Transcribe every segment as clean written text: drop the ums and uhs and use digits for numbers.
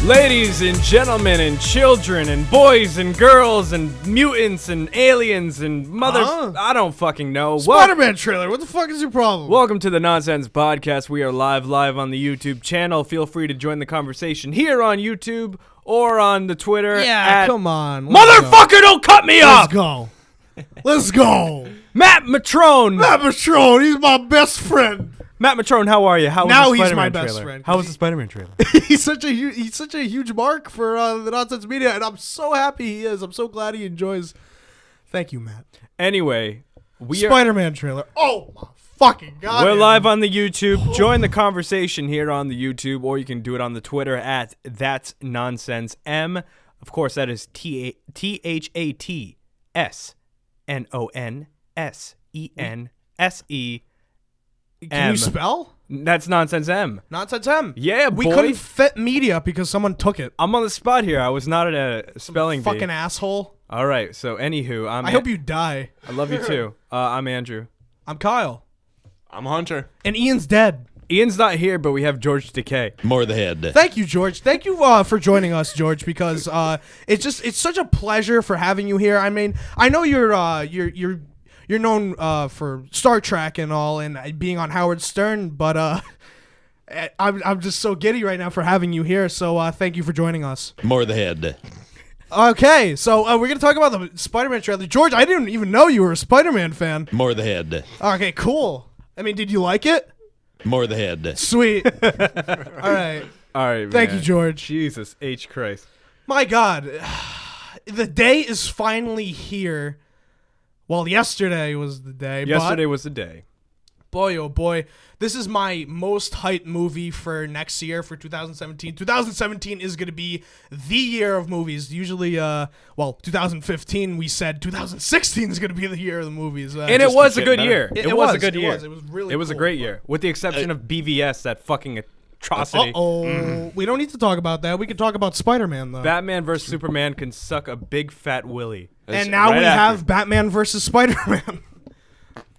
Ladies and gentlemen and children and boys and girls and mutants and aliens and I don't fucking know. Spider-Man trailer. What the fuck is your problem? Welcome to the Nonsense Podcast. We are live on the YouTube channel. Feel free to join the conversation here on YouTube or on the Twitter. Yeah, come on. Motherfucker, don't cut me off! Let's go. Let's go. Matt Matrone. Matt Matrone, he's my best friend. Matt Matrone, how are you? How was now the he's Spider-Man my best trailer? friend. How was the Spider-Man trailer? he's such a huge mark for the Nonsense Media, and I'm so happy he is. I'm so glad he enjoys. Thank you, Matt. Anyway, Spider-Man trailer. Oh my fucking god! We're live on the YouTube. Join the conversation here on the YouTube, or you can do it on the Twitter at That's Nonsense M. Of course, that is THATSNONSENSE. Can you spell? That's Nonsense M. Nonsense M. Yeah, boy. We couldn't fit media because someone took it. I'm on the spot here. I was not at a spelling bee. Fucking asshole. All right. So, anywho, I hope you die. I love you too. I'm Andrew. I'm Kyle. I'm Hunter. And Ian's dead. Ian's not here, but we have George Decay. More the head. Thank you, George. Thank you for joining us, George, because it's such a pleasure for having you here. I mean, I know you're known for Star Trek and all, and being on Howard Stern, but I'm just so giddy right now for having you here. So thank you for joining us. More the head. Okay, so we're gonna talk about the Spider-Man trailer. George, I didn't even know you were a Spider-Man fan. More the head. Okay, cool. I mean, did you like it? More the head. Sweet. All right. Thank you, George. Jesus H. Christ. My God, the day is finally here. Well, yesterday was the day. Yesterday was the day. Boy, oh boy. This is my most hyped movie for next year, for 2017. 2017 is going to be the year of movies. Usually, 2015, we said 2016 is going to be the year of the movies. And it was a good year. It was a good year. It was really It was a great year, with the exception of BVS, that fucking atrocity. We don't need to talk about that. We can talk about Spider-Man, though. Batman vs. Superman can suck a big fat willy. And now we have Batman versus Spider-Man.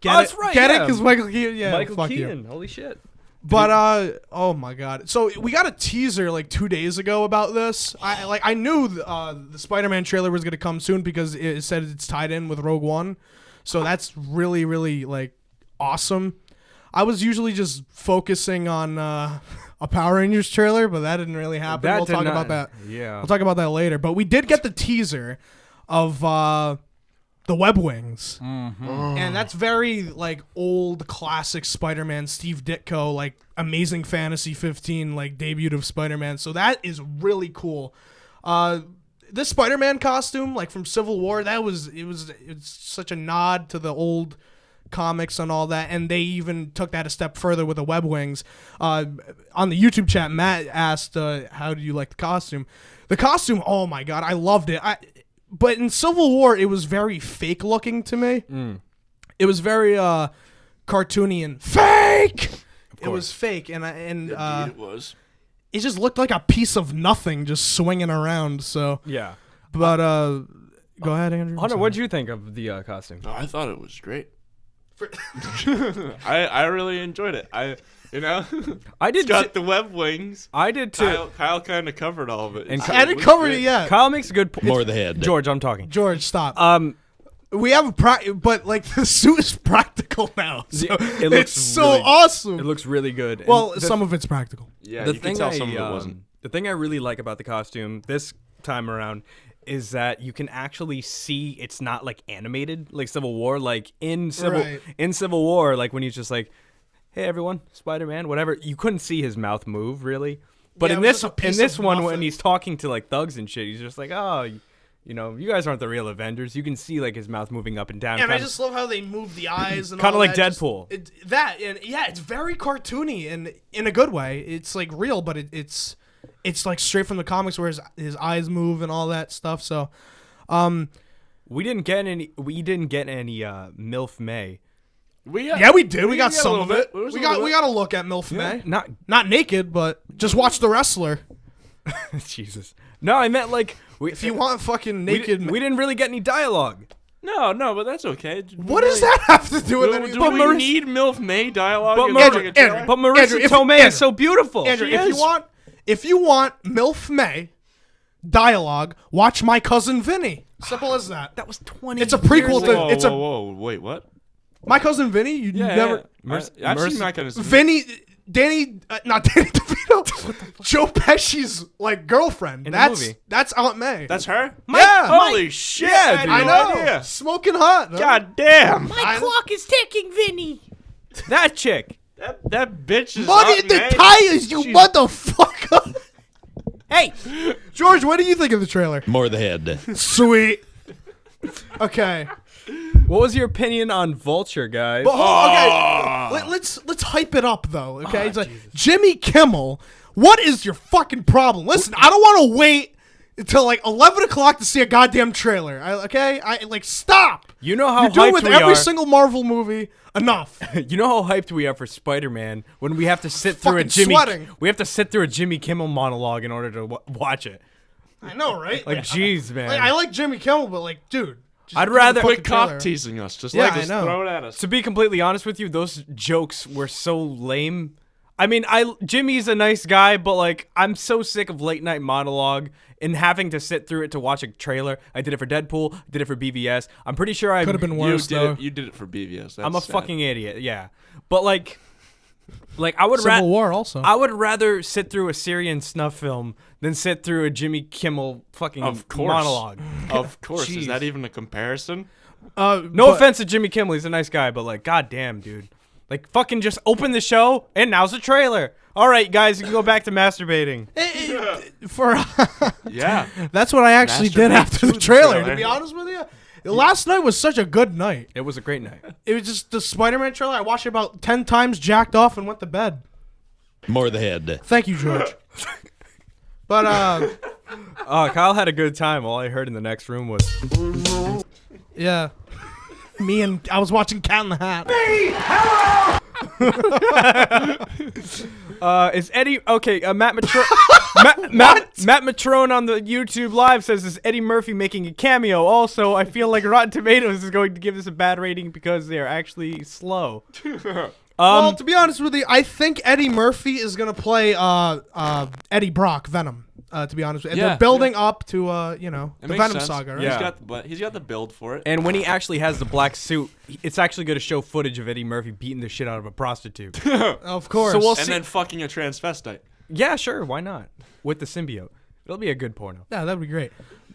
That's right. Get it? Because Michael Keaton. Yeah, Michael Keaton. Holy shit. But oh my god! So we got a teaser like 2 days ago about this. I knew the Spider-Man trailer was gonna come soon because it said it's tied in with Rogue One, so that's really really like awesome. I was usually just focusing on a Power Rangers trailer, but that didn't really happen. We'll talk about that. Yeah, we'll talk about that later. But we did get the teaser of the Web Wings, and that's very like old classic Spider-Man, Steve Ditko, like Amazing Fantasy 15, like debut of Spider-Man. So that is really cool. This Spider-Man costume, like from Civil War, it's such a nod to the old comics and all that, and they even took that a step further with the Web Wings. On the YouTube chat, Matt asked, "How do you like the costume?" The costume, oh my god, I loved it. But in Civil War, it was very fake looking to me. It was very cartoony and fake. It was fake, and it was. It just looked like a piece of nothing just swinging around. So yeah. But go ahead, Andrew. Hunter, what did you think of the costume? Oh, I thought it was great. I really enjoyed it. I did. It's got the web wings. I did too. Kyle kind of covered all of it. And I didn't cover it yet. Kyle makes a good point. More the head. George, I'm talking. George, stop. We have but like the suit is practical now. So it looks so really, awesome. It looks really good. Well, some of it's practical. Yeah, you can tell some of it wasn't. The thing I really like about the costume this time around is that you can actually see it's not like animated like Civil War. Like in Civil War, like when he's just like, "Hey everyone, Spider-Man," whatever. You couldn't see his mouth move really. But in this one, when he's talking to like thugs and shit, he's just like, "Oh, you know, you guys aren't the real Avengers." You can see like his mouth moving up and down. Yeah, and I just love how they move the eyes and kind of like that. Deadpool. It's very cartoony and in a good way. It's like real, but it's like straight from the comics where his eyes move and all that stuff. So, we didn't get any MILF May. We did. We got some of it. We got to look at MILF May. Not naked, but just watch The Wrestler. Jesus. No, I meant like if you want fucking naked. We didn't really get any dialogue. No, but that's okay. What does that have to do with anything? Do we need MILF May dialogue? But Marissa Tomei is so beautiful. Andrew, if you want MILF May dialogue, watch My Cousin Vinny. Simple as that. That was 20. It's a prequel to. Whoa, It's whoa, a whoa, wait, what? My Cousin Vinny. You never. I've seen My Cousin Vinny, not Danny DeVito. Joe Pesci's like girlfriend. In the That's movie. that's Aunt May. That's her? Yeah. Holy shit. Yeah, dude. I no know. idea. Smoking hot. Huh? God damn. My clock is ticking, Vinny. That chick. That bitch is Money Aunt in the May. tires, you motherfucker. Hey, George, what do you think of the trailer? More the head. Sweet. Okay. what was your opinion on Vulture, guys? But okay, let's hype it up though. Okay, it's like Jimmy Kimmel. What is your fucking problem? Listen, I don't want to wait until like 11 o'clock to see a goddamn trailer. I like stop. You know how You do it hyped with we every are. single Marvel movie. Enough. You know how hyped we are for Spider-Man when we have to sit through a Fucking Jimmy. sweating. We have to sit through a Jimmy Kimmel monologue in order to watch it. I know, right? Like, jeez, man. I like Jimmy Kimmel, but like, dude. just I'd give me the rather- fucking Quit cop trailer. teasing us. Just Yeah, like I us. know. Throw it at us. To be completely honest with you, those jokes were so lame. I mean, Jimmy's a nice guy, but like, I'm so sick of late night monologue and having to sit through it to watch a trailer. I did it for Deadpool. I did it for BVS. I'm pretty sure I Could have been You worse though. you did it for BVS. That's I'm a sad. fucking idiot. Yeah, but like I would Civil War also. I would rather sit through a Syrian snuff film than sit through a Jimmy Kimmel fucking Of course. monologue. Of course. Jeez. Is that even a comparison? No offense to Jimmy Kimmel, he's a nice guy, but like, goddamn, dude, like, fucking just open the show and now's the trailer. All right, guys, you can go back to masturbating. For Yeah. that's what I actually did Masturbate after to the the trailer. trailer. To be honest with you, last night was such a good night. It was a great night. It was just the Spider-Man trailer. I watched it about 10 times, jacked off, and went to bed. More the head. Thank you, George. But Kyle had a good time. All I heard in the next room was, yeah, I was watching Cat in the Hat. is Eddie okay? Matt Matrone on the YouTube live says, is Eddie Murphy making a cameo? Also, I feel like Rotten Tomatoes is going to give this a bad rating because they are actually slow. Well, to be honest with you, I think Eddie Murphy is gonna play Eddie Brock, Venom. To be honest with you, Yeah, they're building up to the It makes Venom sense. saga, right? Yeah. He's got the build for it. And when he actually has the black suit, it's actually going to show footage of Eddie Murphy beating the shit out of a prostitute. Of course. So we'll And see. then fucking a transvestite. Yeah, sure, why not? With the symbiote, it'll be a good porno. Yeah, that'd be great.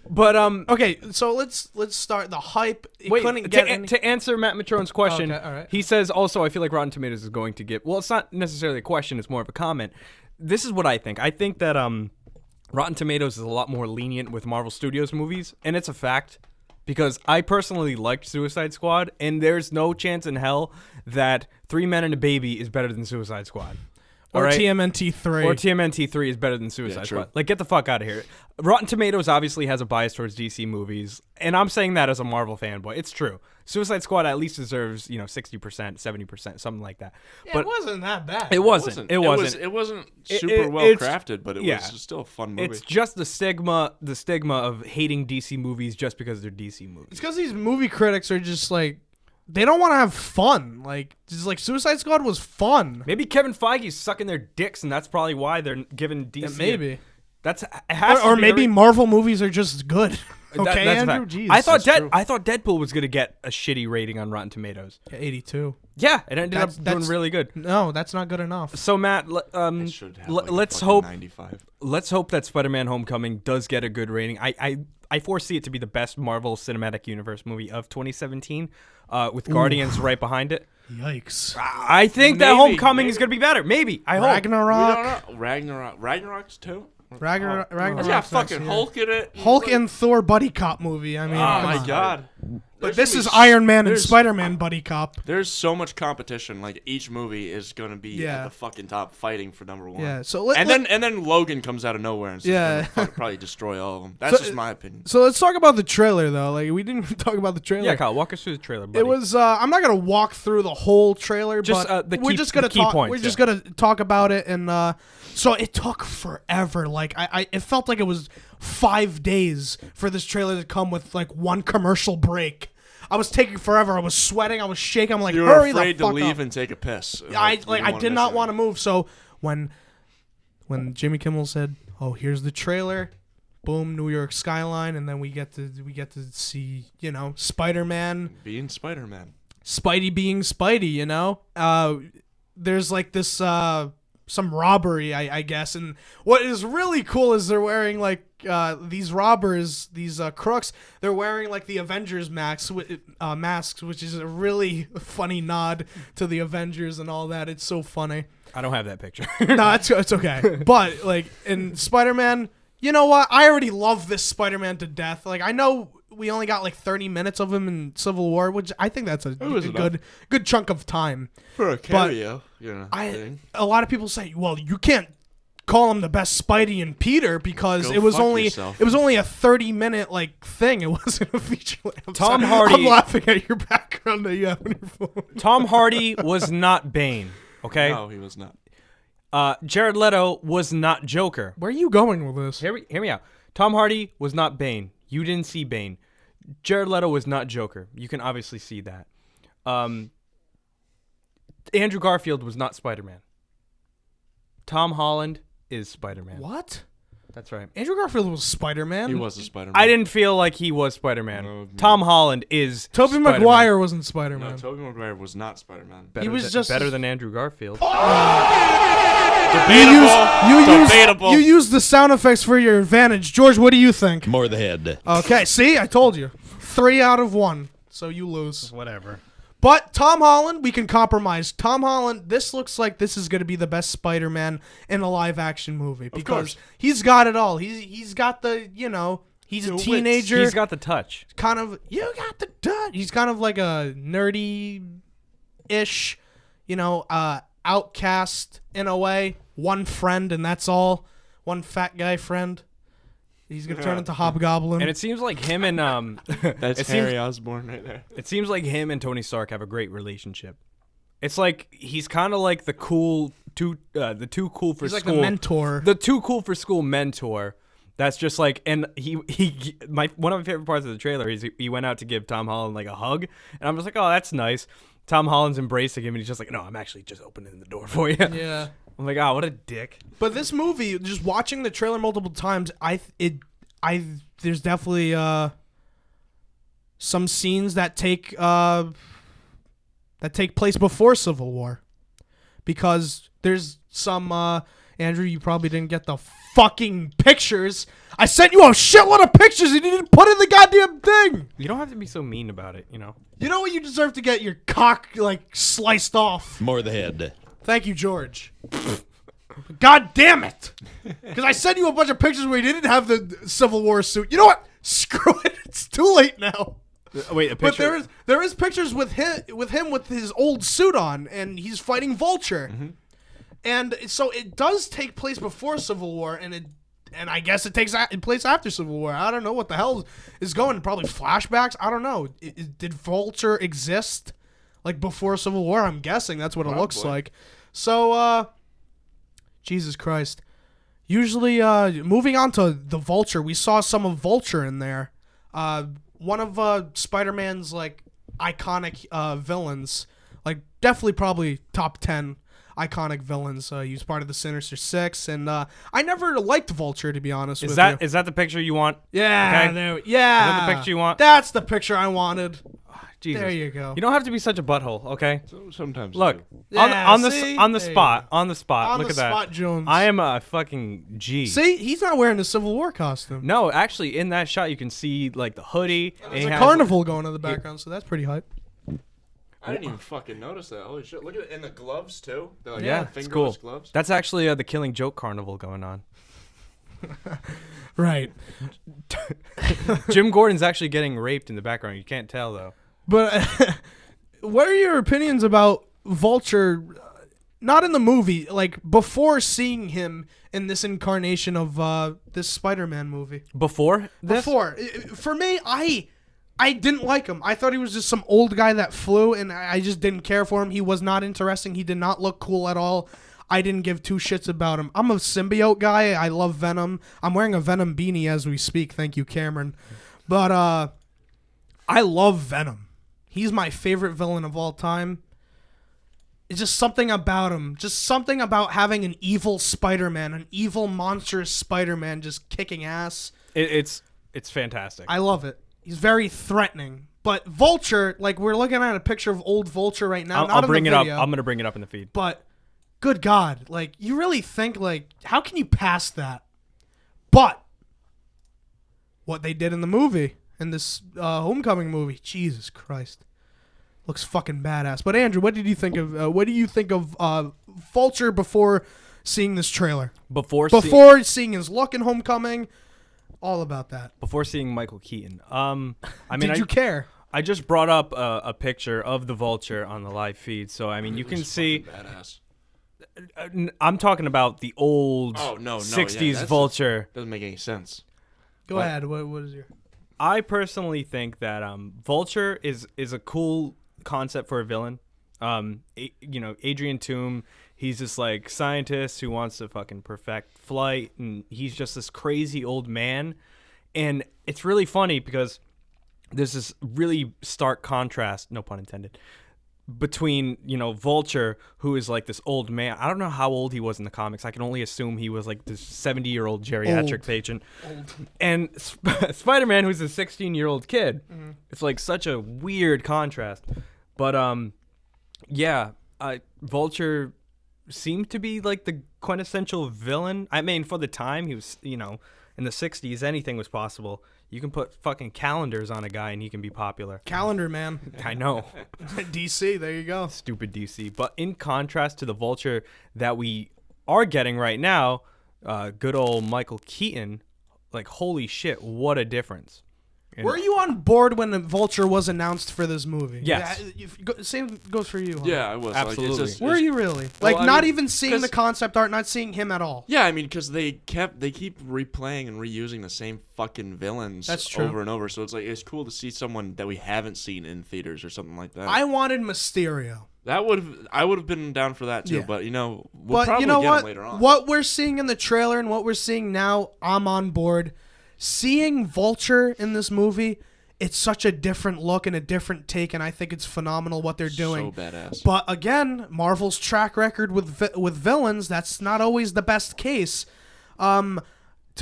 But Okay, so let's start the hype. It wait, couldn't get any- to answer Matt Matrone's question, Okay, all right. he says also, I feel like Rotten Tomatoes is going to give. Well, it's not necessarily a question; it's more of a comment. This is what I think. I think that Rotten Tomatoes is a lot more lenient with Marvel Studios movies, and it's a fact because I personally liked Suicide Squad, and there's no chance in hell that 3 Men and a Baby is better than Suicide Squad. or All right? TMNT 3. Or TMNT 3 is better than Suicide Yeah, true. Squad. Like, get the fuck out of here. Rotten Tomatoes obviously has a bias towards DC movies, and I'm saying that as a Marvel fanboy. It's true. Suicide Squad at least deserves, 60%, 70%, something like that. Yeah, But it wasn't that bad. it wasn't. It wasn't. It wasn't It- super it- well it's- crafted, but it yeah. was still a fun movie. It's just the stigma of hating DC movies just because they're DC movies. It's because these movie critics are just like, they don't want to have fun. Like, just like Suicide Squad was fun. Maybe Kevin Feige's sucking their dicks, and that's probably why they're giving DC. Yeah, maybe. That's it has to Or be maybe the Marvel movies are just good. That- Okay, that's a Andrew? fact. Jeez. I thought That's true. I thought Deadpool was gonna get a shitty rating on Rotten Tomatoes. Yeah, 82. Yeah, it ended That's- up doing that's- really good. No, that's not good enough. So Matt, It should have like let's fucking hope 95. let's hope that Spider-Man: Homecoming does get a good rating. I foresee it to be the best Marvel Cinematic Universe movie of 2017, with Guardians right behind it. Yikes. I think that Maybe, Homecoming is maybe. gonna be better. Maybe I hope. We Ragnarok. don't know. Ragnarok's too. Ragnarok. It's got fucking Hulk in it. Hulk and Thor buddy cop movie. I mean, Oh come my on. god. But this is Iron Man and there's- Spider-Man buddy cop. There's so much competition. Like each movie is gonna be Yeah. at the fucking top, fighting for number one. Yeah. So let, And let- then Logan comes out of nowhere and Yeah. probably destroy all of them. That's So- just my opinion. so let's talk about the trailer though. Like we didn't even talk about the trailer. Yeah, Kyle, walk us through the trailer, buddy. It was. I'm not gonna walk through the whole trailer, Just, but the we're key- just gonna the key talk. points, We're just yeah. gonna talk about it, and so it took forever. Like it felt like it was 5 days for this trailer to come with like one commercial break. I was taking forever. I was sweating. I was shaking. I'm like, You were hurry afraid the to fuck leave up. and take a piss. I did not want to move. So when when Jimmy Kimmel said, "Oh, here's the trailer." Boom, New York skyline, and then we get to see, Spider-Man Being Spider-Man. Spidey being Spidey, there's like this some robbery, I guess, and what is really cool is they're wearing like these robbers, these crooks, they're wearing like the Avengers masks, which is a really funny nod to the Avengers and all that. It's so funny. I don't have that picture. No, it's okay. But like in Spider-Man, you know what? I already love this Spider-Man to death. Like, I know we only got like 30 minutes of him in Civil War, which I think that's a good chunk of time. For a cameo, thing. A lot of people say, well, you can't call him the best Spidey and Peter because it was only a 30-minute like thing. It wasn't a feature length. Hardy. I'm laughing at your background that you have on your phone. Tom Hardy was not Bane. Okay. No, he was not. Jared Leto was not Joker. Where are you going with this? Hear me out. Tom Hardy was not Bane. You didn't see Bane. Jared Leto was not Joker. You can obviously see that. Andrew Garfield was not Spider-Man. Tom Holland is Spider-Man. What? That's right. Andrew Garfield was Spider-Man? He was a Spider-Man. I didn't feel like he was Spider-Man. No. Tom Holland is Tobey Spider-Man. Maguire wasn't Spider-Man. No, Tobey Maguire was not Spider-Man. Better He was just better than Andrew Garfield. Debatable. You used the sound effects for your advantage. George, what do you think? More the head. Okay, see? I told you. 3 out of 1. So you lose. Whatever. But Tom Holland, we can compromise. Tom Holland, this looks like this is going to be the best Spider-Man in a live-action movie. Because he's got it all. He's got the, he's a teenager. He's got the touch. Kind of, you got the touch. He's kind of like a nerdy-ish, outcast in a way. One friend, and that's all. One fat guy friend. He's going to turn into Hobgoblin. And it seems like him and That's Harry Osborn right there. It seems like him and Tony Stark have a great relationship. It's like he's kind of like the cool the too cool for he's school. Like the mentor. The too cool for school mentor. That's just like, and one of my favorite parts of the trailer is he went out to give Tom Holland like a hug, and I'm just like, oh, that's nice. Tom Holland's embracing him, and he's just like, no, I'm actually just opening the door for you. Yeah. I'm like, oh, what a dick. But this movie, just watching the trailer multiple times, there's definitely some scenes that take place before Civil War, because there's some Andrew, you probably didn't get the fucking pictures. I sent you a shitload of pictures and you didn't put in the goddamn thing. You don't have to be so mean about it, You know what? You deserve to get your cock like sliced off. More the head. Thank you, George. God damn it! Because I sent you a bunch of pictures where he didn't have the Civil War suit. You know what? Screw it. It's too late now. Wait, a picture? But there is pictures with him with his old suit on, and he's fighting Vulture. Mm-hmm. And so it does take place before Civil War, and I guess it takes place after Civil War. I don't know what the hell is going. Probably flashbacks. I don't know. Did Vulture exist like before Civil War? I'm guessing that's what it looks like. So, Jesus Christ. Usually, moving on to the Vulture, we saw some of Vulture in there. One of Spider-Man's like iconic villains, like definitely probably top 10 iconic villains. He was part of the Sinister Six, and I never liked Vulture, to be honest with you. Is that the picture you want? Yeah, okay. yeah. Is that the picture you want? That's the picture I wanted. Jesus. There you go. You don't have to be such a butthole, okay? Sometimes. Look, Yeah, on the see? spot. On Look the at that. spot, Jones. I am a fucking G. See, he's not wearing the Civil War costume. No, actually, in that shot, you can see like the hoodie. There's a carnival going in the background, so that's pretty hype. I didn't even fucking notice that. Holy shit! Look at it, and the gloves too. They're like Yeah, it's cool. Gloves. That's actually the Killing Joke carnival going on. Right. Jim Gordon's actually getting raped in the background. You can't tell though. But what are your opinions about Vulture? Not in the movie, like before seeing him in this incarnation of this Spider-Man movie. Before this? Before, for me, I didn't like him. I thought he was just some old guy that flew, and I just didn't care for him. He was not interesting. He did not look cool at all. I didn't give two shits about him. I'm a symbiote guy. I love Venom. I'm wearing a Venom beanie as we speak. Thank you, Cameron. But I love Venom. He's my favorite villain of all time. It's just something about him. Just something about having an evil Spider-Man, an evil monstrous Spider-Man just kicking ass. It's fantastic. I love it. He's very threatening. But Vulture, like we're looking at a picture of old Vulture right now. I'll bring it up. I'm gonna bring it up in the feed. But good God, like you really think like how can you pass that? But what they did in the movie, in this Homecoming movie, Jesus Christ, looks fucking badass. But Andrew, what did you think of Vulture before seeing this trailer? Before Seeing his look in Homecoming, all about that. Before seeing Michael Keaton, I mean, did you care? I just brought up a picture of the Vulture on the live feed, so I mean, you can see. Badass. I'm talking about the old 60s Vulture. Doesn't make any sense. Go ahead. What is your? I personally think that Vulture is a cool concept for a villain. Adrian Toome, he's this like scientist who wants to fucking perfect flight, and he's just this crazy old man. And it's really funny because there's this really stark contrast, no pun intended, between, Vulture, who is like this old man. I don't know how old he was in the comics. I can only assume he was like this 70-year-old geriatric patient. And Spider-Man, who's a 16-year-old kid. Mm-hmm. It's like such a weird contrast. But Vulture seemed to be like the quintessential villain. I mean, for the time, he was, in the 60s, anything was possible. You can put fucking calendars on a guy and he can be popular. Calendar man. I know. DC, there you go. Stupid DC. But in contrast to the Vulture that we are getting right now, good old Michael Keaton, like, holy shit, what a difference. And were you on board when the Vulture was announced for this movie? Yes. Same goes for you. Huh? Yeah, I was. Absolutely. Were you really? Not even seeing the concept art, not seeing him at all? Yeah, I mean, because they keep replaying and reusing the same fucking villains over and over. So it's cool to see someone that we haven't seen in theaters or something like that. I wanted Mysterio. I would have been down for that too, Yeah. but we'll probably get him later on. What we're seeing in the trailer and what we're seeing now, I'm on board. Seeing Vulture in this movie, it's such a different look and a different take, and I think it's phenomenal what they're doing. So badass. But again, Marvel's track record with villains, that's not always the best case. To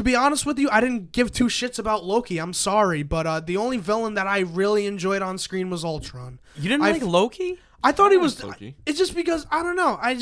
be honest with you, I didn't give two shits about Loki. I'm sorry, but the only villain that I really enjoyed on screen was Ultron. You didn't like Loki? I thought he was. Loki. It's just because I don't know. I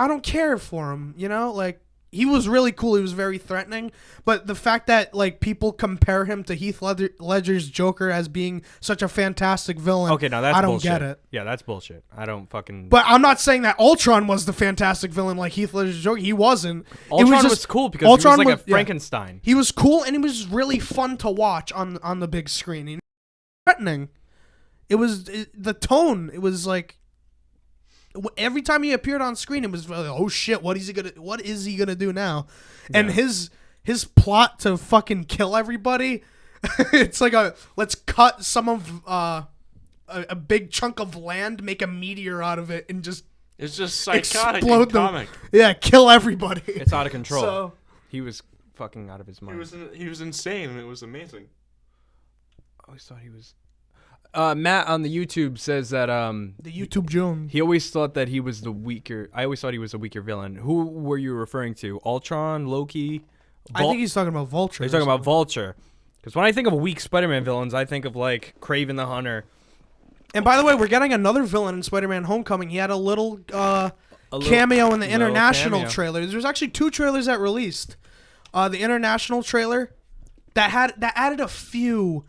don't care for him. Like. He was really cool. He was very threatening. But the fact that like people compare him to Heath Ledger's Joker as being such a fantastic villain, okay, now that's I don't bullshit. get it. Yeah, that's bullshit. I don't fucking. But I'm not saying that Ultron was the fantastic villain like Heath Ledger's Joker. He wasn't. Ultron was cool because Ultron he was like a Frankenstein. Yeah. He was cool and he was really fun to watch on the big screen. He was threatening. The tone. It was like. Every time he appeared on screen, it was like, oh shit, what is he gonna do now? Yeah. And his plot to fucking kill everybody, it's like let's cut some of a big chunk of land, make a meteor out of it, and just it's just psychotic explode comic. Yeah, kill everybody. It's out of control. So, he was fucking out of his mind. He was insane, and it was amazing. I always thought he was. Matt on the YouTube says that the YouTube Jones. He always thought that he was the weaker. I always thought he was a weaker villain. Who were you referring to? Ultron, Loki? I think he's talking about Vulture. He's talking about Vulture. Because when I think of weak Spider-Man villains, I think of like Kraven the Hunter. And by the way, we're getting another villain in Spider-Man: Homecoming. He had a little cameo in the international trailer. There's actually two trailers that released. The international trailer that added a few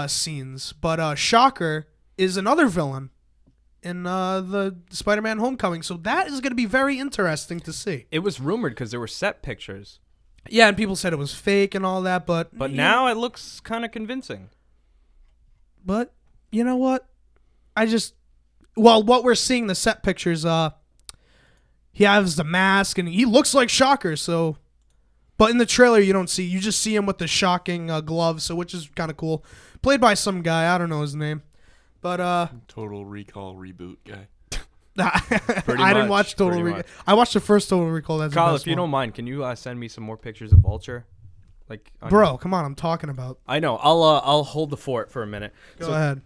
scenes, but Shocker is another villain in the Spider-Man Homecoming, so that is going to be very interesting to see. It was rumored because there were set pictures. Yeah, and people said it was fake and all that, but now it looks kind of convincing. But you know what? What we're seeing the set pictures, he has the mask and he looks like Shocker, so. But in the trailer, you just see him with the shocking gloves, so which is kind of cool. Played by some guy, I don't know his name, but Total Recall reboot guy. I didn't watch Total Recall. I watched the first Total Recall. That's Kyle, the best if you one. don't mind, can you send me some more pictures of Vulture? Bro, come on, I'm talking about. I know. I'll hold the fort for a minute. Go ahead.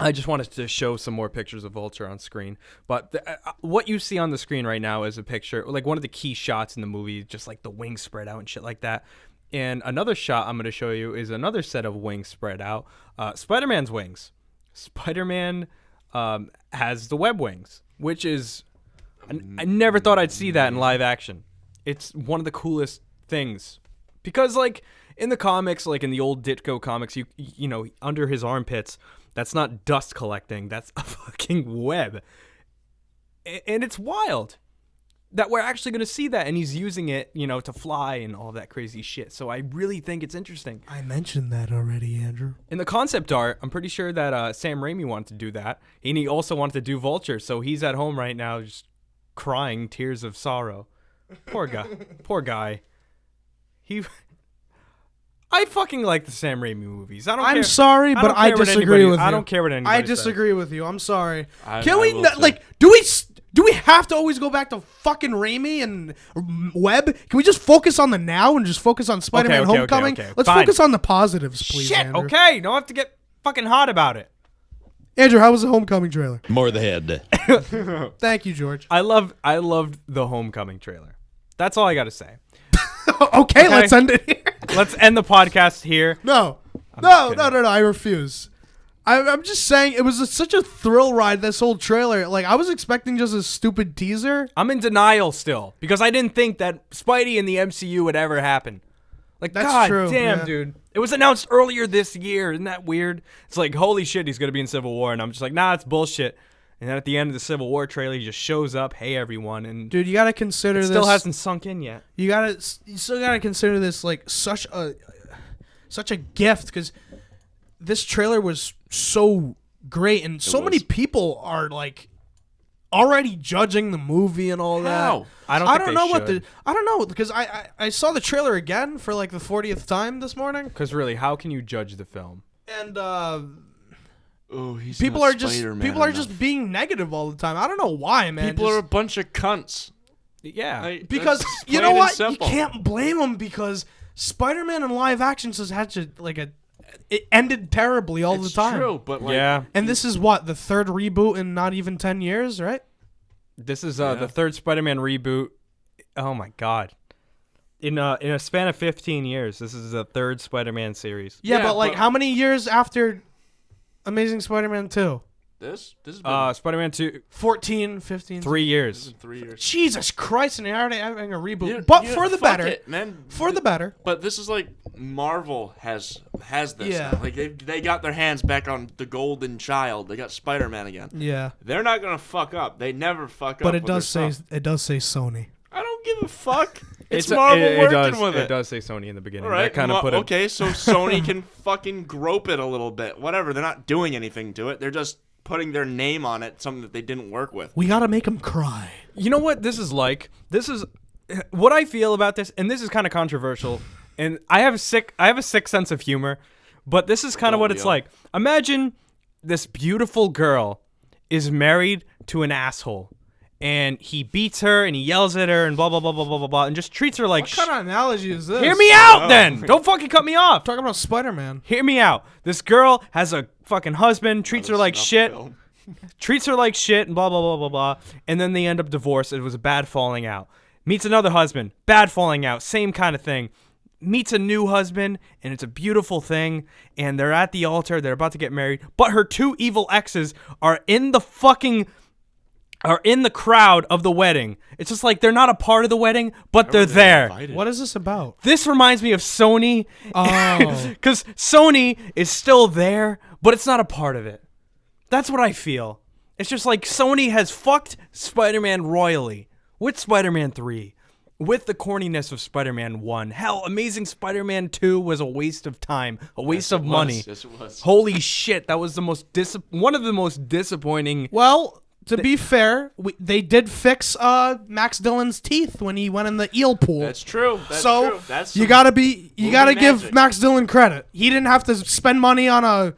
I just wanted to show some more pictures of Vulture on screen. But what you see on the screen right now is a picture, like one of the key shots in the movie, just like the wings spread out and shit like that. And another shot I'm going to show you is another set of wings spread out. Spider-Man's wings. Spider-Man has the web wings, which is... I never thought I'd see that in live action. It's one of the coolest things. Because, like, in the comics, like in the old Ditko comics, you know, under his armpits... That's not dust collecting. That's a fucking web. And it's wild that we're actually going to see that. And he's using it, you know, to fly and all that crazy shit. So I really think it's interesting. I mentioned that already, Andrew. In the concept art, I'm pretty sure that Sam Raimi wanted to do that. And he also wanted to do Vulture. So he's at home right now just crying tears of sorrow. Poor guy. Poor guy. I fucking like the Sam Raimi movies. I'm sorry, but I disagree with you. I don't care what anybody I disagree with you. I'm sorry. Do we have to always go back to fucking Raimi and Webb? Can we just focus on the now and just focus on Spider-Man Homecoming? Okay. Let's focus on the positives, please, Shit, Andrew. okay. Don't have to get fucking hot about it. Andrew, how was the Homecoming trailer? More the head. Thank you, George. I loved the Homecoming trailer. That's all I got to say. Okay, let's end it here. Let's end the podcast here. No. I refuse. I'm just saying it was such a thrill ride, this whole trailer. Like, I was expecting just a stupid teaser. I'm in denial still because I didn't think that Spidey in the MCU would ever happen. Like, That's God true, damn, yeah. dude. It was announced earlier this year. Isn't that weird? It's like, holy shit, he's going to be in Civil War. And I'm just like, nah, it's bullshit. And then at the end of the Civil War trailer, he just shows up, hey, everyone. And dude, you got to consider it this. still hasn't sunk in yet. You still got to consider this like such a gift because this trailer was so great. And so many people are like already judging the movie and all that. I don't know because I saw the trailer again for like the 40th time this morning. Because really, how can you judge the film? And people are just being negative all the time. I don't know why, man. People are a bunch of cunts. Yeah, because you know what? You can't blame them because Spider-Man in live action just had to it ended terribly all the time. True, but yeah. And this is what, the third reboot in not even 10 years, right? This is the third Spider-Man reboot. Oh my God. In a span of 15 years, this is the third Spider-Man series. Yeah, but how many years after Amazing Spider-Man 2? This has been Spider-Man 2 14, 15. 3 years. 3 years. Jesus Christ, and they're already having a reboot. But for the better. It, man. For the better. But this is like Marvel has this. Yeah. Like they got their hands back on the Golden Child. They got Spider-Man again. Yeah. They're not gonna fuck up. They never fuck up. But it does say Sony. I don't give a fuck. It's Marvel working with it. It does say Sony in the beginning. All right. That kind of put it. Okay, so Sony can fucking grope it a little bit. Whatever. They're not doing anything to it. They're just putting their name on it, something that they didn't work with. We gotta make them cry. You know what this is like? This is what I feel about this, and this is kind of controversial. And I have a sick sense of humor, but this is kind of what it's like. Imagine this beautiful girl is married to an asshole, and he beats her and he yells at her and blah blah blah blah blah blah blah, and just treats her like. What kind of analogy is this? Hear me out, then. Don't fucking cut me off. Talking about Spider-Man. Hear me out. This girl has a fucking husband, treats her like shit. Treats her like shit and blah, blah, blah, blah, blah. And then they end up divorced. It was a bad falling out. Meets another husband. Bad falling out. Same kind of thing. Meets a new husband, and it's a beautiful thing. And they're at the altar. They're about to get married. But her two evil exes are in the crowd of the wedding. It's just like they're not a part of the wedding, but they're there. Invited. What is this about? This reminds me of Sony. Oh. Because Sony is still there, but it's not a part of it. That's what I feel. It's just like Sony has fucked Spider-Man royally with Spider-Man 3, with the corniness of Spider-Man 1. Hell, Amazing Spider-Man 2 was a waste of time, a waste of money. Yes, it was. Holy shit, that was one of the most disappointing. Well, to be fair, they did fix Max Dillon's teeth when he went in the eel pool. That's true. So That's you gotta give magic. Max Dillon credit. He didn't have to spend money on a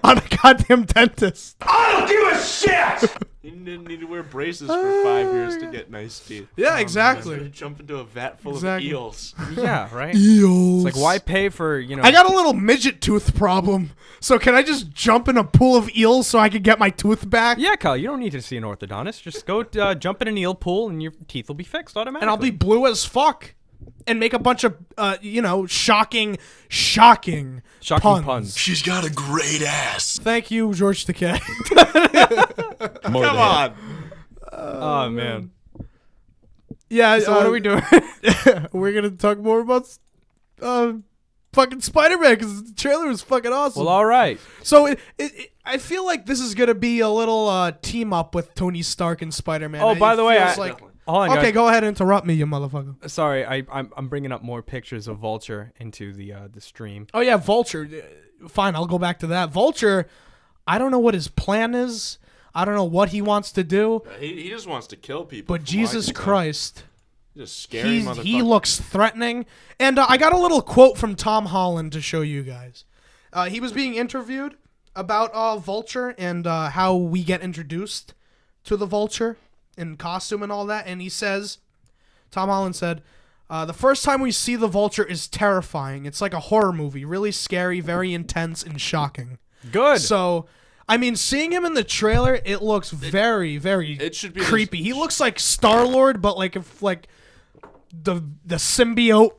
on a goddamn dentist. I don't give a shit! He didn't need to wear braces for 5 years to get nice teeth. Yeah, exactly. He's gonna jump into a vat full of eels. Yeah, right? Eels. It's like, why pay for, I got a little midget tooth problem. So can I just jump in a pool of eels so I can get my tooth back? Yeah, Kyle, you don't need to see an orthodontist. Just go jump in an eel pool and your teeth will be fixed automatically. And I'll be blue as fuck. And make a bunch of, shocking puns. She's got a great ass. Thank you, George Takei. More Come the head. on. Oh, man. Yeah. So what are we doing? We're going to talk more about fucking Spider-Man because the trailer was fucking awesome. Well, all right. So I feel like this is going to be a little team up with Tony Stark and Spider-Man. Oh, by the way, hold on, okay, guys. go ahead and interrupt me, you motherfucker. Sorry, I'm bringing up more pictures of Vulture into the stream. Oh, yeah, Vulture. Fine, I'll go back to that. Vulture, I don't know what his plan is. I don't know what he wants to do. He just wants to kill people. But Jesus Christ. He's a scary motherfucker. He looks threatening. And I got a little quote from Tom Holland to show you guys. He was being interviewed about Vulture and how we get introduced to the Vulture in costume and all that. And he says, Tom Holland said, the first time we see the Vulture is terrifying. It's like a horror movie. Really scary, very intense, and shocking. Good. So, I mean, seeing him in the trailer, it looks very, very creepy. He looks like Star-Lord, but like if the symbiote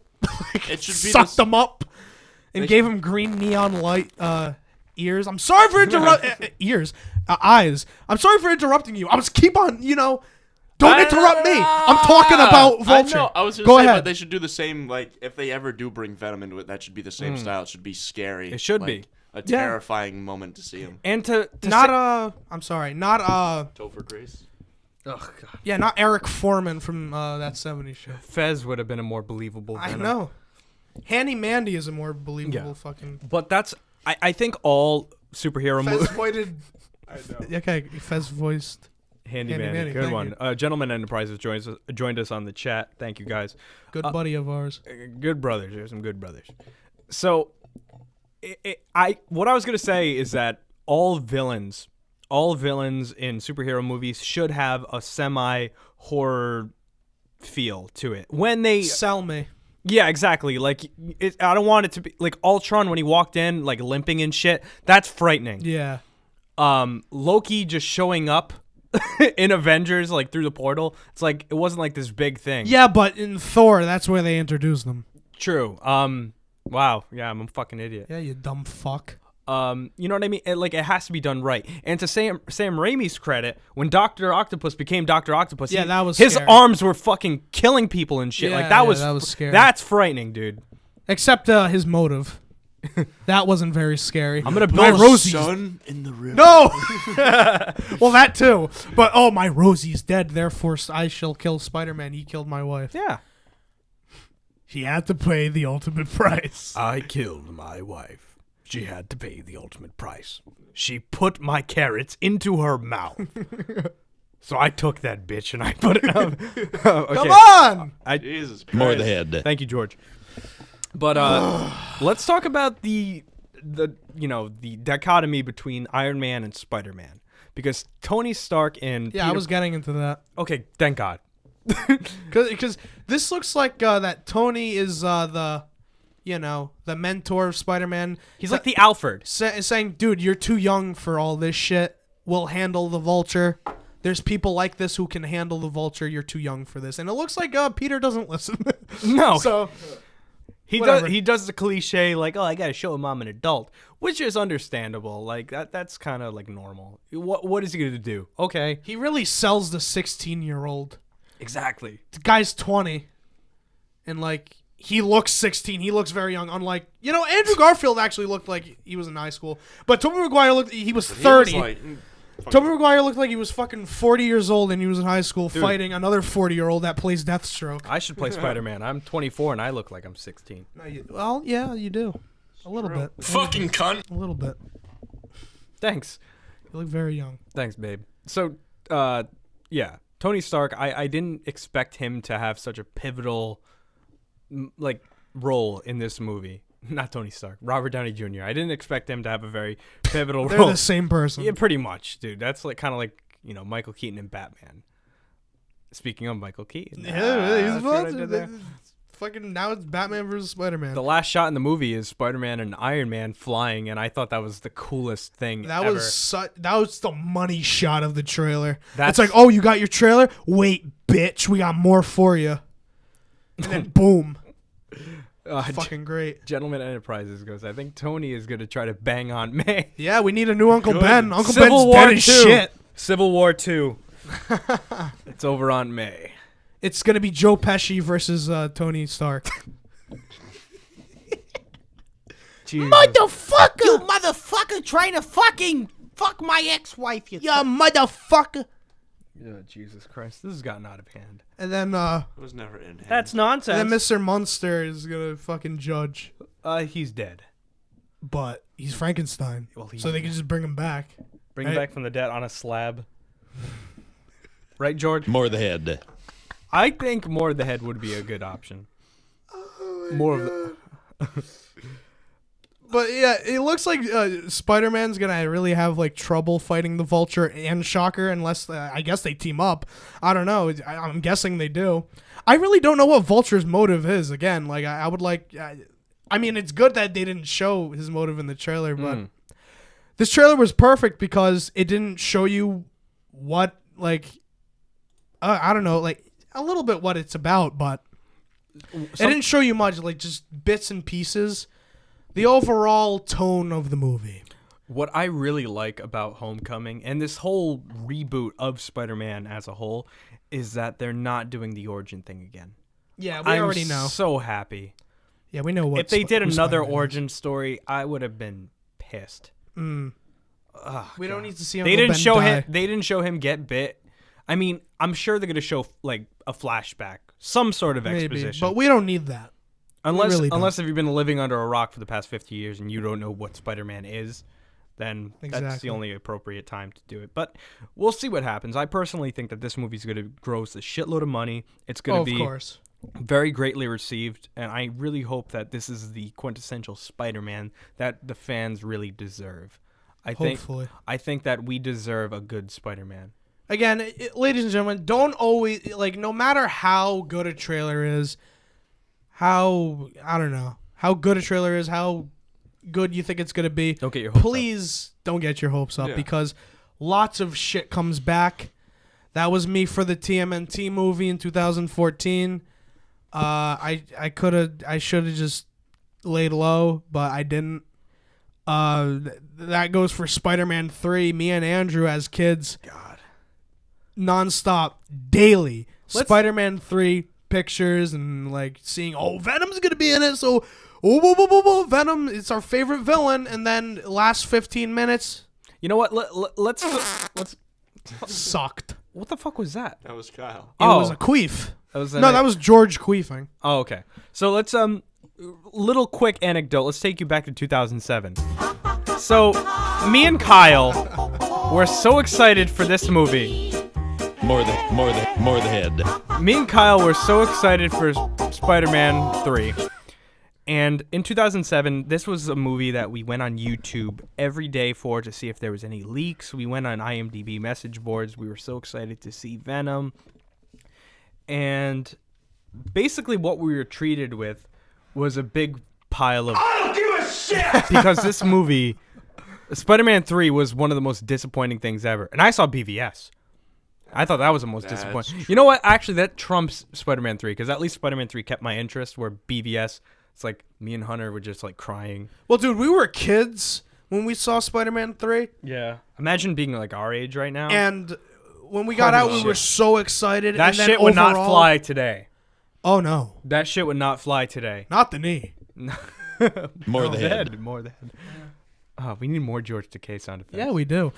sucked him up and gave him green neon light ears. I'm sorry for eyes. I'm sorry for interrupting you. I was keep on, don't interrupt me. I'm talking about Vulture. I know. I was just Go say, ahead. but they should do the same. Like, if they ever do bring Venom into it, that should be the same style. It should be scary. It should be a terrifying moment to see him. And to I'm sorry, not Topher Grace. Oh God. Yeah, not Eric Foreman from that '70s show. Fez would have been a more believable Venom. I know. Handy Mandy is a more believable fucking. But that's I think all superhero movies. Fez voiced. I know. Okay, Fez voiced. Handy Mandy, good one. Gentleman Enterprises joined us on the chat. Thank you guys. Good buddy of ours. Good brothers. There's some good brothers. So, what I was gonna say is that all villains in superhero movies should have a semi-horror feel to it. When they sell me. Yeah, exactly. Like, I don't want it to be like Ultron when he walked in, like limping and shit. That's frightening. Yeah. Loki just showing up in Avengers, like through the portal. It's like it wasn't like this big thing. Yeah, but in Thor, that's where they introduced them. True. Wow. Yeah, I'm a fucking idiot. Yeah, you dumb fuck. You know what I mean? It has to be done right. And to Sam Raimi's credit, when Dr. Octopus became Dr. Octopus, that was his scary. arms were fucking killing people and shit. Yeah, like that was scary. That's frightening, dude. Except his motive. That wasn't very scary. I'm gonna build my Rosie's son in the river. No. Well, that too. But my Rosie's dead. Therefore, I shall kill Spider-Man. He killed my wife. Yeah. He had to pay the ultimate price. I killed my wife. She had to pay the ultimate price. She put my carrots into her mouth. So I took that bitch and I put it up. Okay. Come on! Jesus Christ. More the head. Thank you, George. But let's talk about the dichotomy between Iron Man and Spider-Man. Because Tony Stark and I was getting into that. Okay, thank God. Because this looks like that Tony is the mentor of Spider-Man. He's like the Alfred. Saying, dude, you're too young for all this shit. We'll handle the Vulture. There's people like this who can handle the Vulture. You're too young for this. And it looks like Peter doesn't listen. No. So he does the cliche like, oh, I got to show him I'm an adult, which is understandable. Like that's kind of like normal. What is he going to do? Okay. He really sells the 16-year-old. Exactly. The guy's 20. And like he looks 16. He looks very young. Unlike, Andrew Garfield actually looked like he was in high school. But Tobey Maguire he was 30. Tobey Maguire looked like he was fucking 40 years old and he was in high school fighting another 40-year-old that plays Deathstroke. I should play Spider-Man. I'm 24 and I look like I'm 16. Well, yeah, you do. A little bit. Fucking cunt. A little bit. Thanks. You look very young. Thanks, babe. So, yeah. Tony Stark, I didn't expect him to have such a pivotal role in this movie. Not Tony Stark, Robert Downey Jr. I didn't expect him to have a very pivotal role. They're the same person. Yeah, pretty much, dude. That's kind of like Michael Keaton and Batman. Speaking of Michael Keaton. Yeah, he's what I did there. fucking now it's Batman versus Spider-Man. The last shot in the movie is Spider-Man and Iron Man flying, and I thought that was the coolest thing That ever. was the money shot of the trailer. That's- It's like, oh, you got your trailer? Wait, bitch, we got more for you. And then boom, fucking great. Gentleman Enterprises goes, I think Tony is going to try to bang on May. Yeah, we need a new Uncle Ben. Uncle Civil Ben's War dead as 2. shit. Civil War 2. It's over on May. It's gonna be Joe Pesci versus Tony Stark. Motherfucker! You motherfucker trying to fucking fuck my ex-wife, you motherfucker! Oh, Jesus Christ. This has gotten out of hand. And then It was never in hand. That's nonsense. and then Mr. Munster is gonna fucking judge. He's dead. But he's Frankenstein. Well, he's so they can just bring him back. Bring him Right. back from the dead on a slab. Right, George? More the head. I think more of the head would be a good option. More of the... But yeah, it looks like Spider-Man's gonna really have like trouble fighting the Vulture and Shocker unless I guess they team up. I don't know. I'm guessing they do. I really don't know what Vulture's motive is. Again, like I would like. I mean, it's good that they didn't show his motive in the trailer, but this trailer was perfect because it didn't show you what like. I don't know, like a little bit what it's about, but it didn't show you much. Like just bits and pieces. The overall tone of the movie. What I really like about Homecoming and this whole reboot of Spider-Man as a whole is that they're not doing the origin thing again. Yeah, we I'm already know. so happy. Yeah, we know what. If they did who another Spider-Man is. origin story, I would have been pissed. We don't need to see. They Uncle didn't Ben show die. him. They didn't show him get bit. I mean, I'm sure they're gonna show like a flashback, some sort of Maybe, exposition. but we don't need that. Unless really don't. unless if you've been living under a rock for the past 50 years and you don't know what Spider-Man is, then that's the Exactly. only appropriate time to do it. But we'll see what happens. I personally think that this movie's going to gross a shitload of money. It's going to Of be course. very greatly received, and I really hope that this is the quintessential Spider-Man that the fans really deserve. Hopefully. I think that we deserve a good Spider-Man. Again, ladies and gentlemen, don't always like. No matter how good a trailer is, how good a trailer is, how good you think it's gonna be. Don't get your hopes up. Please don't get your hopes up Yeah. because lots of shit comes back. That was me for the TMNT movie in 2014. I should have just laid low, but I didn't. That goes for Spider-Man 3. Me and Andrew as kids. God. Nonstop, daily. Let's- Spider-Man 3 pictures and like seeing, Venom's gonna be in it, so Venom, it's our favorite villain, and then last 15 minutes You know what? Let's sucked. What the fuck was that? That was Kyle. It was a queef. That was George queefing. Oh, okay. So let's little quick anecdote. Let's take you back to 2007. So me and Kyle were so excited for this movie. More the head. Me and Kyle were so excited for Spider-Man 3. And in 2007, this was a movie that we went on YouTube every day for to see if there was any leaks. We went on IMDb message boards. We were so excited to see Venom. And basically what we were treated with was a big pile of... I don't give a shit! Because this movie, Spider-Man 3, was one of the most disappointing things ever. And I saw BVS. I thought that was the most disappointing. You know what? Actually, that trumps Spider-Man 3, because at least Spider-Man 3 kept my interest, where BVS, it's like me and Hunter were just like crying. Well, dude, we were kids when we saw Spider-Man 3, Yeah. Imagine being like our age right now. and when we got out, we were so excited. that and then shit would not overall- fly today. Oh no, That shit would not fly today. not the knee. More the head. More the head. Oh, we need more George Takei sound effects. Yeah, we do.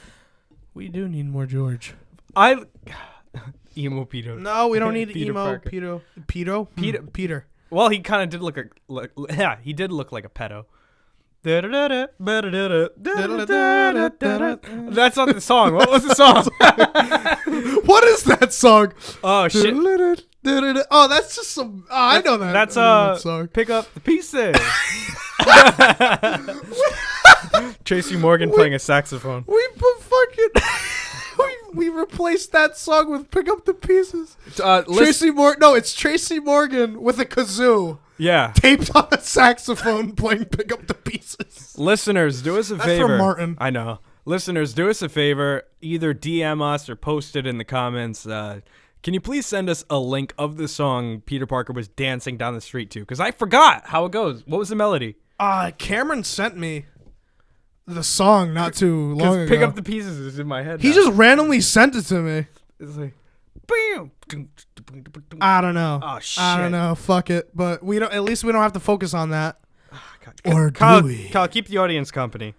We do need more George. Emo Peter. No, we don't need Peter emo Parker. Peter. Well, he kind of did look like yeah, he did look like a pedo. That's not the song. What was the song? What is that song? Oh shit. Oh, that's just some. Oh, I know that. That's I know that song. Pick up the pieces. Tracy Morgan playing a saxophone. We put fucking. We replaced that song with "Pick Up the Pieces." It's Tracy Morgan with a kazoo. Yeah. Taped on a saxophone playing "Pick Up the Pieces." Listeners, do us a That's favor. from Martin. I know. Listeners, do us a favor. Either DM us or post it in the comments. Can you please send us a link of the song Peter Parker was dancing down the street to? Because I forgot how it goes. What was the melody? Cameron sent me the song not too long ago. Pick Up the Pieces is in my head. He just randomly sent it to me. It's like, bam. I don't know. Oh shit. I don't know. Fuck it. But we don't. At least we don't have to focus on that. Or do we? Kyle, keep the audience company.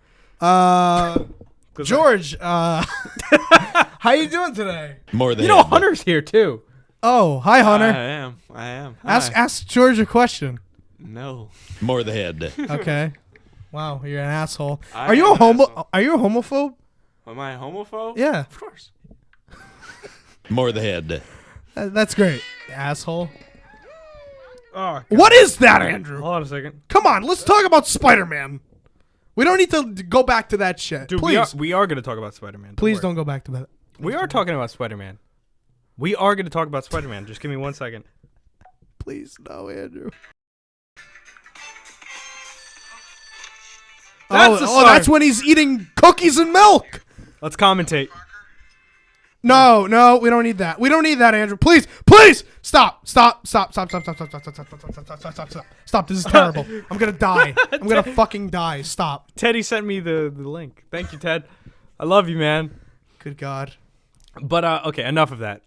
George, how you doing today? More than Hunter's here too. Oh, hi, Hunter. I am. Ask George a question. No. More the head. Okay. Wow, you're an asshole. I Are you am a homo? an asshole. Are you a homophobe? Am I a homophobe? Yeah. Of course. More the head. That's great, asshole. Oh, What is that, Andrew? hold on a second. Come on, let's talk about Spider-Man. We don't need to go back to that shit. Dude, please, we are going to talk about Spider-Man. please worry. don't go back to that. We are talking about Spider-Man. We are going to talk about Spider-Man. Just give me 1 second. Please, no, Andrew. That's the song. That's when he's eating cookies and milk. Let's commentate. No, we don't need that. We don't need that, Andrew. Please, stop. Stop. This is terrible. I'm gonna die. I'm gonna fucking die. Stop. Teddy sent me the link. Thank you, Ted. I love you, man. Good God. But okay, enough of that.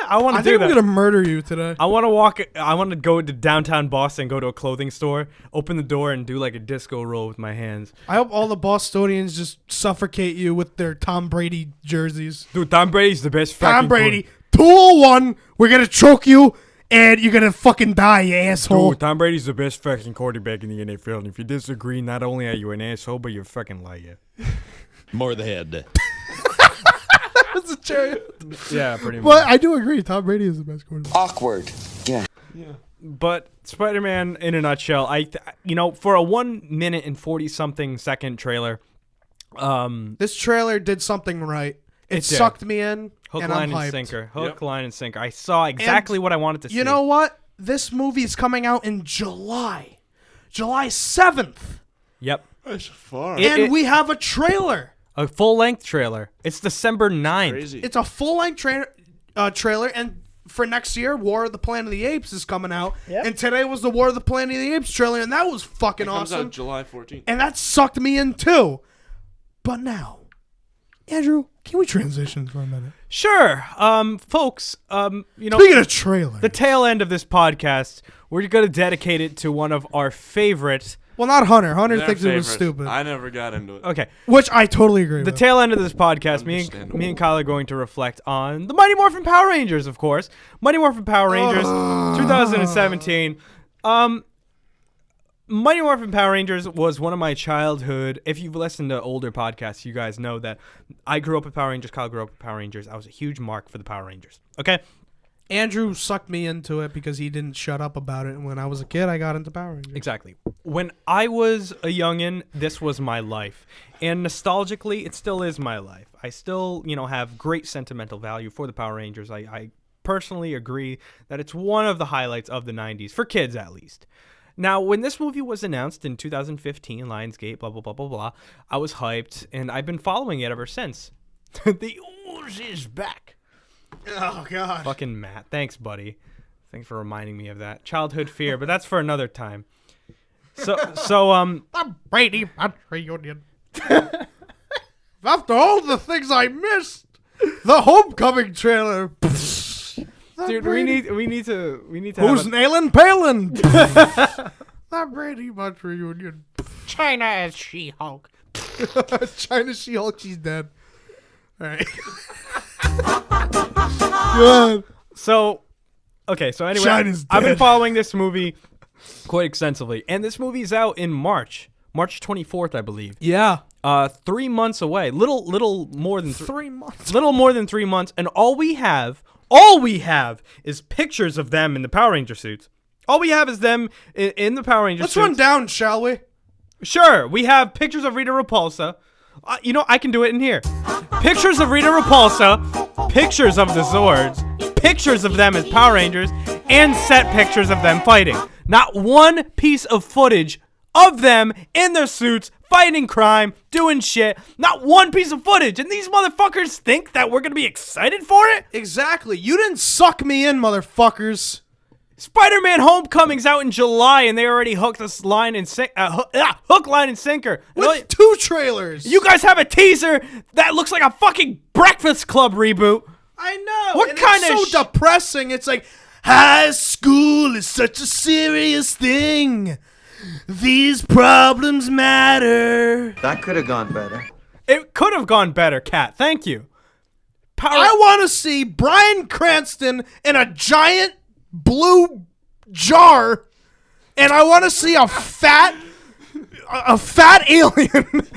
I want I to do think I'm that. gonna murder you today. I want to walk. I want to go to downtown Boston, go to a clothing store, open the door, and do like a disco roll with my hands. I hope all the Bostonians just suffocate you with their Tom Brady jerseys. Dude, Tom Brady's the best. Tom Brady, 201. We're gonna choke you, and you're gonna fucking die, you asshole. Dude, Tom Brady's the best fucking quarterback in the NFL. And if you disagree, not only are you an asshole, but you're a fucking liar. More the head. That's a cherry. Yeah, pretty much. But I do agree. Tom Brady is the best quarterback. Awkward. Yeah. But Spider-Man, in a nutshell, for a 1 minute and 40-something second trailer, This trailer did something right. It did. sucked me in. hook, and line, I'm and hyped. sinker. Hook, Yep. line, and sinker. I saw exactly what I wanted to see. You know what? This movie is coming out in July. July 7th. Yep. That's far. And we have a trailer. A full-length trailer. It's December 9th. Crazy. It's a full-length trailer, and for next year, War of the Planet of the Apes is coming out. Yep. And today was the War of the Planet of the Apes trailer, and that was fucking comes awesome. out July 14th. And that sucked me in too. But now, Andrew, can we transition for a minute? Sure. Folks, Speaking of trailer. the tail end of this podcast, we're going to dedicate it to one of our favorite. Well, not Hunter. Hunter Their thinks it was favorite. stupid. I never got into it. Okay. Which I totally agree The with. tail end of this podcast, me Understandable. and Kyle are going to reflect on the Mighty Morphin Power Rangers, of course. Mighty Morphin Power Rangers, 2017. Mighty Morphin Power Rangers was one of my childhood. If you've listened to older podcasts, you guys know that I grew up with Power Rangers. Kyle grew up with Power Rangers. I was a huge mark for the Power Rangers. Okay? Andrew sucked me into it because he didn't shut up about it. And when I was a kid, I got into Power Rangers. Exactly. When I was a youngin', this was my life. And nostalgically, it still is my life. I still, have great sentimental value for the Power Rangers. I personally agree that it's one of the highlights of the 90s, for kids at least. Now, when this movie was announced in 2015, Lionsgate, blah, blah, blah, blah, blah, I was hyped, and I've been following it ever since. The ooze is back. Oh, God. Fucking Matt. Thanks, buddy. Thanks for reminding me of that. Childhood fear, but that's for another time. The Brady Bunch reunion. After all the things I missed, the Homecoming trailer. Dude, we need to Who's have nailing Palin? The Brady Bunch reunion. China as She-Hulk. China She-Hulk, she's dead. All right. Good. So anyway, China's I've been dead. following this movie quite extensively, and this movie's out in March 24th, I believe. Yeah. 3 months away. Little more than 3 months. little more than 3 months, and all we have is pictures of them in the Power Ranger suits. All we have is them in the Power Ranger Let's suits. run down, shall we? Sure, we have pictures of Rita Repulsa. I can do it in here. Pictures of Rita Repulsa, pictures of the Zords, pictures of them as Power Rangers, and set pictures of them fighting. Not one piece of footage of them in their suits, fighting crime, doing shit. Not one piece of footage. And these motherfuckers think that we're going to be excited for it? Exactly. You didn't suck me in, motherfuckers. Spider-Man Homecoming's out in July, and they already hooked this line and hook, line, and sinker. With 2 trailers. You guys have a teaser that looks like a fucking Breakfast Club reboot. I know. What and kind it's of so depressing. It's like, high school is such a serious thing. These problems matter. That could have gone better. It could have gone better, Kat. Thank you. I want to see Bryan Cranston in a giant blue jar, and I want to see a fat alien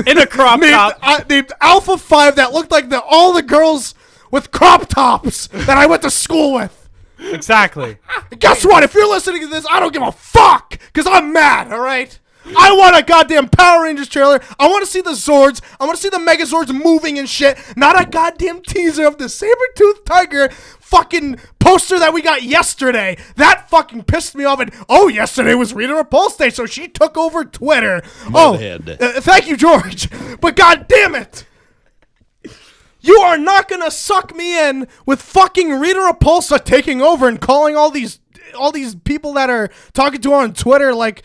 in a crop top named Alpha 5 that looked like all the girls with crop tops that I went to school with. Exactly. Guess what? If you're listening to this, I don't give a fuck, because I'm mad, all right? I want a goddamn Power Rangers trailer. I want to see the Zords. I want to see the Megazords moving and shit. Not a goddamn teaser of the saber-toothed tiger fucking poster that we got yesterday. That fucking pissed me off. And yesterday was Rita Repulsa Day, so she took over Twitter. Thank you, George. But goddamn it. You are not gonna suck me in with fucking Rita Repulsa taking over and calling all these people that are talking to her on Twitter like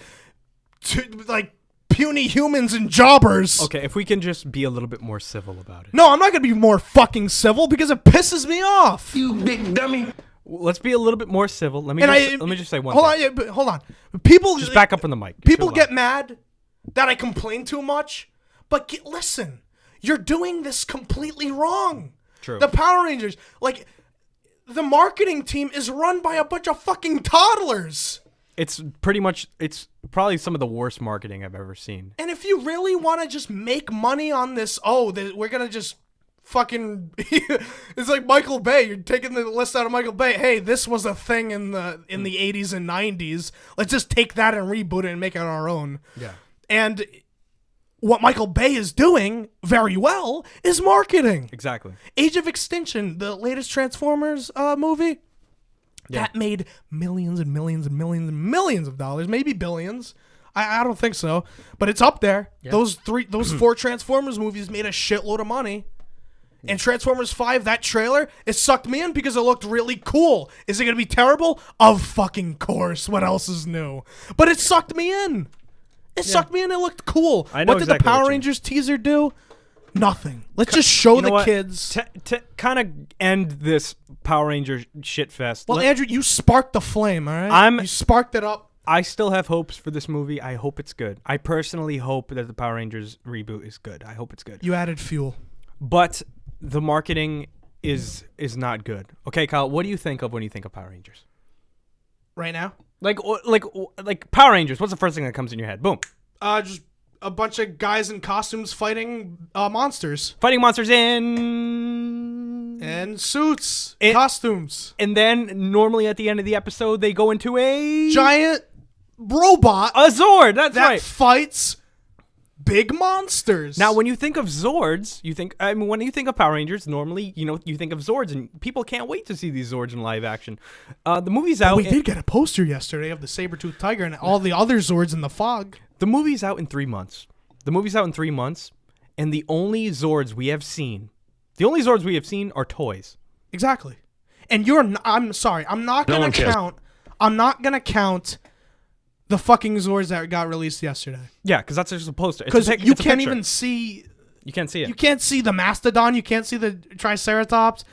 puny humans and jobbers. Okay, if we can just be a little bit more civil about it. No, I'm not gonna be more fucking civil because it pisses me off. You big dummy. Let's be a little bit more civil. Let me just say one thing. Hold on. People just back up from the mic. People get mad that I complain too much, but listen. You're doing this completely wrong. True. The Power Rangers, the marketing team is run by a bunch of fucking toddlers. It's probably some of the worst marketing I've ever seen. And if you really want to just make money on this, we're going to just fucking, it's like Michael Bay. You're taking the list out of Michael Bay. Hey, this was a thing in the 80s and 90s. Let's just take that and reboot it and make it our own. Yeah. And what Michael Bay is doing very well is marketing. Exactly. Age of Extinction, the latest Transformers movie, that made millions and millions and millions and millions of dollars, maybe billions. I don't think so, but it's up there. Yeah. Those 4 Transformers movies made a shitload of money. Yeah. And Transformers 5, that trailer, it sucked me in because it looked really cool. Is it going to be terrible? Of fucking course. What else is new? But it sucked me in. It sucked me in. It looked cool. What did the Power Rangers teaser do? Nothing. Let's just show the kids. To kind of end this Power Ranger shit fest. Well, Andrew, you sparked the flame, all right? You sparked it up. I still have hopes for this movie. I hope it's good. I personally hope that the Power Rangers reboot is good. I hope it's good. You added fuel. But the marketing is not good. Okay, Kyle, what do you think of when you think of Power Rangers? Right now? Like Power Rangers, what's the first thing that comes in your head? Boom. Just a bunch of guys in costumes fighting monsters. Fighting monsters in suits, costumes. And then normally at the end of the episode, they go into a giant robot. A Zord, that's right. That fights big monsters. Now, when you think of Zords, when you think of Power Rangers, normally, you think of Zords, and people can't wait to see these Zords in live action. The movie's out. We did get a poster yesterday of the saber-toothed tiger and all the other Zords in the fog. The movie's out in 3 months. And the only Zords we have seen are toys. Exactly. And I'm sorry, I'm not gonna count the fucking Zords that got released yesterday. Yeah, because that's just a poster. Because you can't even see. You can't see it. You can't see the Mastodon. You can't see the Triceratops.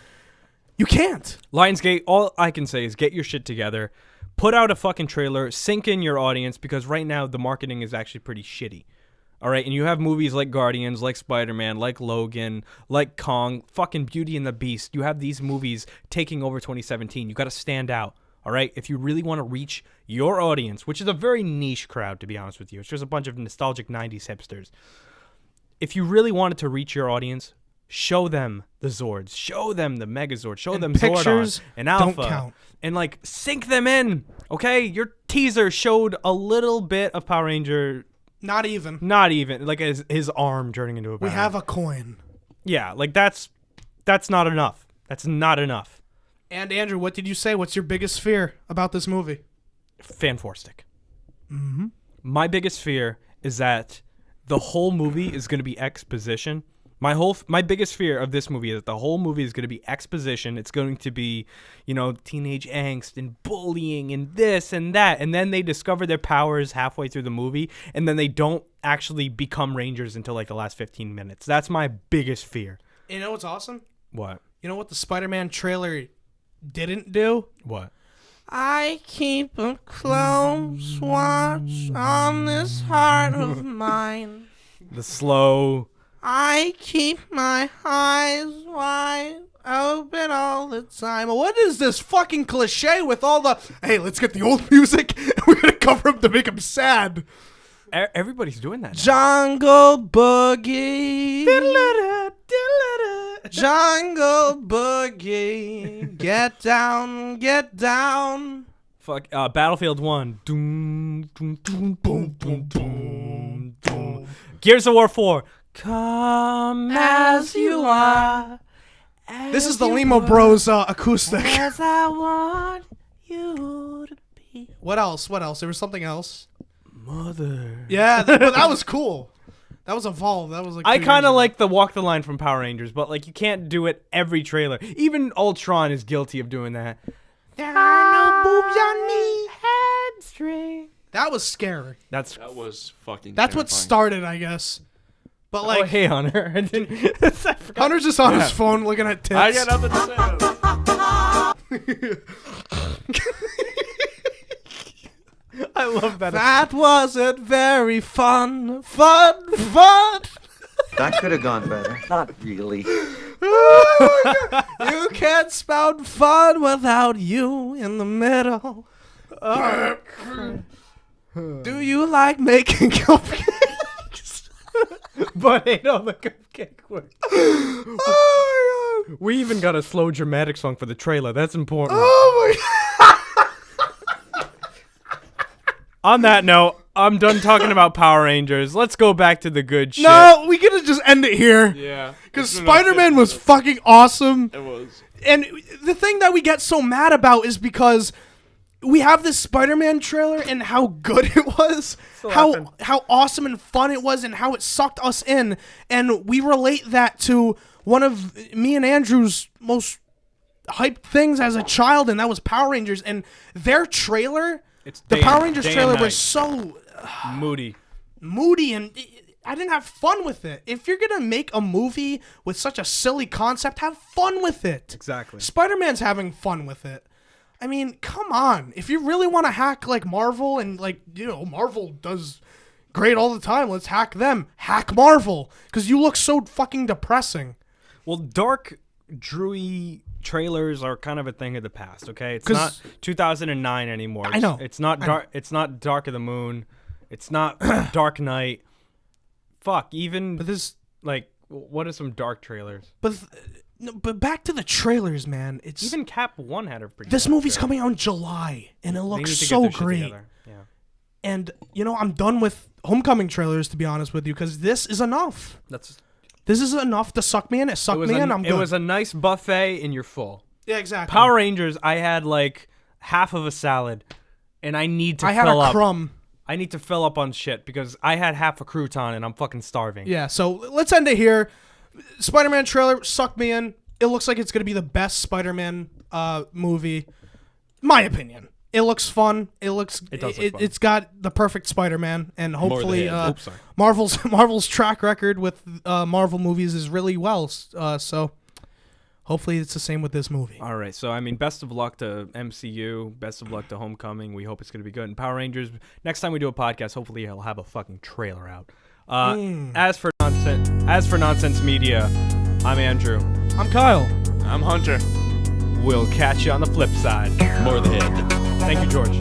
You can't. Lionsgate, all I can say is get your shit together. Put out a fucking trailer. Sink in your audience, because right now the marketing is actually pretty shitty. All right, and you have movies like Guardians, like Spider-Man, like Logan, like Kong, fucking Beauty and the Beast. You have these movies taking over 2017. You got to stand out. All right, if you really want to reach your audience, which is a very niche crowd, to be honest with you. It's just a bunch of nostalgic 90s hipsters. If you really wanted to reach your audience, show them the Zords. Show them the Megazord. Show them Zordon and Alpha. Don't count. And, sink them in, okay? Your teaser showed a little bit of Power Ranger Not even. Not even. Like his arm turning into a power. We have a coin. Yeah, like that's not enough. That's not enough. And Andrew, what did you say? What's your biggest fear about this movie? Fanforstic. Mm-hmm. My biggest fear is that the whole movie is going to be exposition. My biggest fear of this movie is that the whole movie is going to be exposition. It's going to be, teenage angst and bullying and this and that. And then they discover their powers halfway through the movie. And then they don't actually become Rangers until like the last 15 minutes. That's my biggest fear. You know what's awesome? What? You know what the Spider-Man trailer didn't do? What? I keep a close watch on this heart of mine. The slow... I keep my eyes wide open all the time. What is this fucking cliche with all the, hey, let's get the old music and we're going to cover him to make him sad. Everybody's doing that now. Jungle Boogie. Jungle Boogie. Get down, get down. Fuck, Battlefield 1. Doom, doom, doom, boom, boom, boom, boom. Gears of War 4. Come as you are. This is the Limo Bros acoustic. As I want you to be. What else? There was something else. Mother. Yeah, but that was cool. That was Evolve. That was like. I kind of like the Walk the Line from Power Rangers, but like you can't do it every trailer. Even Ultron is guilty of doing that. There are no boobs on me. Headstring. That was scary. That was fucking. That's what terrifying. started, I guess. But like, Oh, hey, Hunter. I forgot. Hunter's just on his phone looking at tits. I got nothing to say. I love that. That wasn't very fun. That could have gone better. Not really. You can't spell fun without you in the middle. Do you like making cupcakes? But ain't all the cupcake work. Oh my god. We even got a slow dramatic song for the trailer. That's important. Oh my god. On that note, I'm done talking about Power Rangers. Let's go back to the good shit. No, we could just end it here. Yeah. Because Spider-Man was fucking awesome. It was. And the thing that we get so mad about is because we have this Spider-Man trailer and how good it was, how awesome and fun it was, and how it sucked us in, and we relate that to one of me and Andrew's most hyped things as a child, and that was Power Rangers. And their trailer, the Power Rangers trailer, was so moody, and I didn't have fun with it. If you're gonna make a movie with such a silly concept, have fun with it. Exactly. Spider-Man's having fun with it. I mean, come on. If you really want to hack like Marvel and like, Marvel does great all the time, let's hack them. Hack Marvel. Because you look so fucking depressing. Well, dark, drewy trailers are kind of a thing of the past, okay? It's not 2009 anymore. I know. It's not dark. It's not Dark of the Moon. It's not Dark Knight. Fuck, even But this, like, what are some dark trailers? but back to the trailers, man. It's Even Cap 1 had a pretty this dark movie's trailer. coming out in July, and it They looks need to get so their shit great. together. Yeah. And I'm done with Homecoming trailers, to be honest with you, because this is enough. This is enough to suck me in. It sucked me in. I'm good. It was a nice buffet, and you're full. Yeah, exactly. Power Rangers, I had like half of a salad, and I need to I had fill a up. crumb. I need to fill up on shit because I had half a crouton and I'm fucking starving. Yeah, so let's end it here. Spider-Man trailer sucked me in. It looks like it's going to be the best Spider-Man movie. My opinion. It looks fun. It looks. It does look fun. It's got the perfect Spider-Man, and hopefully, head. Marvel's track record with Marvel movies is really well. So hopefully, it's the same with this movie. All right, so I mean, best of luck to MCU. Best of luck to Homecoming. We hope it's going to be good. And Power Rangers. Next time we do a podcast, hopefully, I'll have a fucking trailer out. As for nonsense media, I'm Andrew. I'm Kyle. I'm Hunter. We'll catch you on the flip side. More the head. Thank you, George.